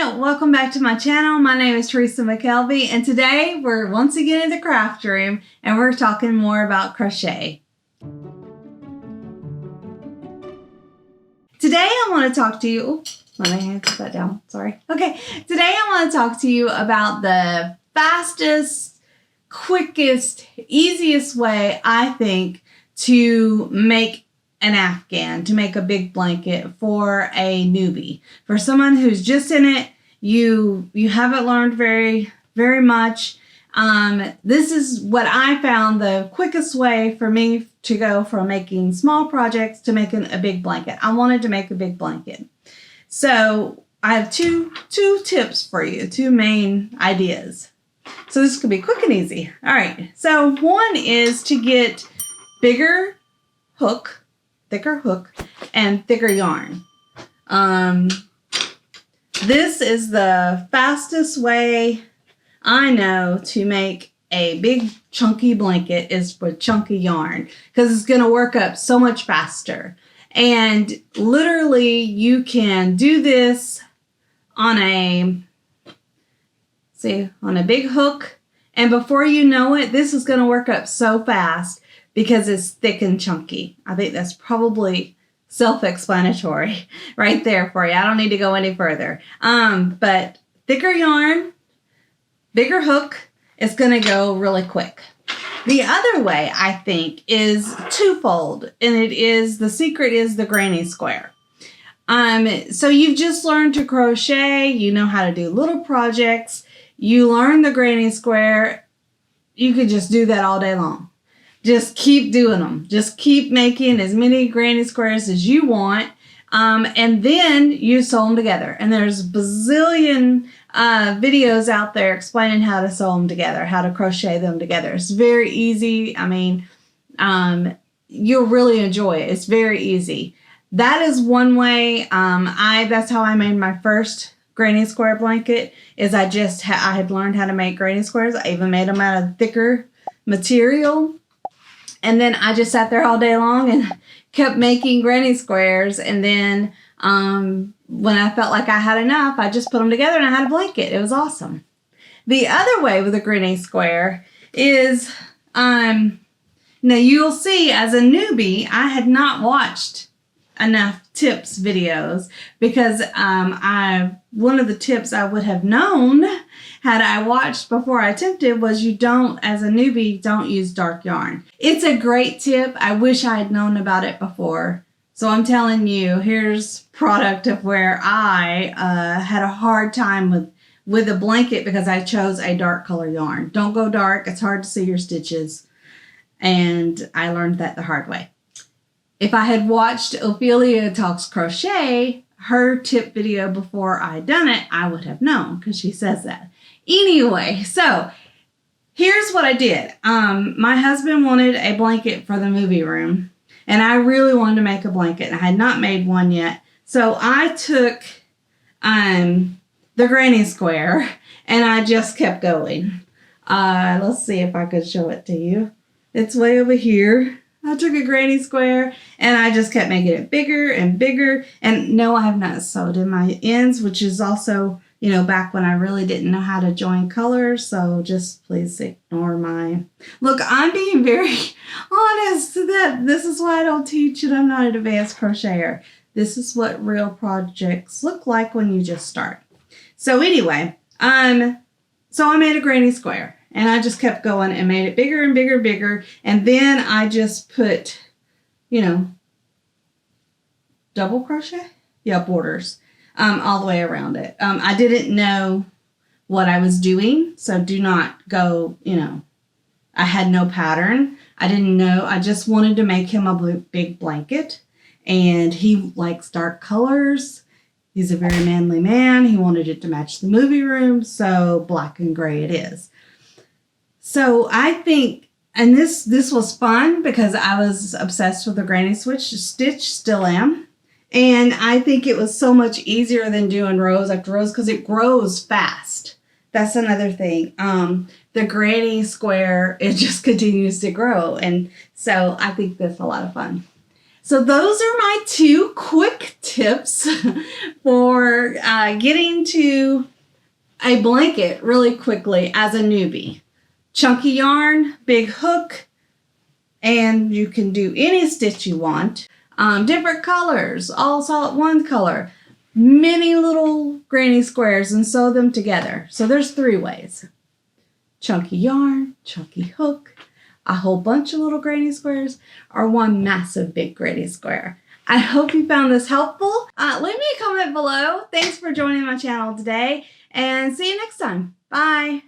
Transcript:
everyone, welcome back to my channel. My name is Teresa McKelvey, and today we're once again in the craft room and we're talking more about crochet. Today I want to talk to you, let me put that down, sorry. Okay, today I want to talk to you about the fastest, quickest, easiest way I think to make an Afghan, to make a big blanket for a newbie. For someone who's just in it, you haven't learned very much. This is what I found the quickest way for me to go from making small projects to making a big blanket. I wanted to make a big blanket. So I have two tips for you, two main ideas. So this could be quick and easy. All right, so one is to get thicker hook, and thicker yarn. This is the fastest way I know to make a big chunky blanket is with chunky yarn, because it's going to work up so much faster. And literally you can do this on a big hook, and before you know it, this is going to work up so fast because it's thick and chunky. I think that's probably self-explanatory right there for you. I don't need to go any further. But thicker yarn, bigger hook, it's going to go really quick. The other way, I think, is twofold, and the secret is the granny square. So you've just learned to crochet, you know how to do little projects, you learn the granny square, you could just do that all day long. Just keep doing them. Just keep making as many granny squares as you want. And then you sew them together. And there's a bazillion videos out there explaining how to sew them together, how to crochet them together. It's very easy. I mean, you'll really enjoy it. It's very easy. That is one way. That's how I made my first granny square blanket, is I had learned how to make granny squares. I even made them out of thicker material. And then I just sat there all day long and kept making granny squares. And then when I felt like I had enough, I just put them together and I had a blanket. It was awesome. The other way with a granny square is, now you'll see as a newbie, I had not watched enough tips videos, because one of the tips I would have known had I watched before I attempted was as a newbie, don't use dark yarn. It's a great tip. I wish I had known about it before. So I'm telling you, here's product of where I had a hard time with a blanket because I chose a dark color yarn. Don't go dark. It's hard to see your stitches. And I learned that the hard way. If I had watched Ophelia Talks Crochet, her tip video before I'd done it, I would have known, because she says that. Anyway, so here's what I did. My husband wanted a blanket for the movie room, and I really wanted to make a blanket, and I had not made one yet. So I took the granny square, and I just kept going. Let's see if I could show it to you. It's way over here. I took a granny square and I just kept making it bigger and bigger. And no, I have not sewed in my ends, which is also, back when I really didn't know how to join colors. So just please ignore look, I'm being very honest that this is why I don't teach and I'm not an advanced crocheter. This is what real projects look like when you just start. So anyway, so I made a granny square. And I just kept going and made it bigger and bigger and bigger. And then I just put, double crochet? Yeah, borders all the way around it. I didn't know what I was doing. So do not go, I had no pattern. I didn't know. I just wanted to make him a big blanket. And he likes dark colors. He's a very manly man. He wanted it to match the movie room. So black and gray it is. So I think, and this was fun because I was obsessed with the granny stitch, still am. And I think it was so much easier than doing rows after rows because it grows fast. That's another thing. The granny square, it just continues to grow. And so I think that's a lot of fun. So those are my 2 quick tips for getting to a blanket really quickly as a newbie. Chunky yarn, big hook, and you can do any stitch you want. Different colors, all solid one color. Many little granny squares and sew them together. So there's 3 ways. Chunky yarn, chunky hook, a whole bunch of little granny squares, or one massive big granny square. I hope you found this helpful. Leave me a comment below. Thanks for joining my channel today, and see you next time. Bye.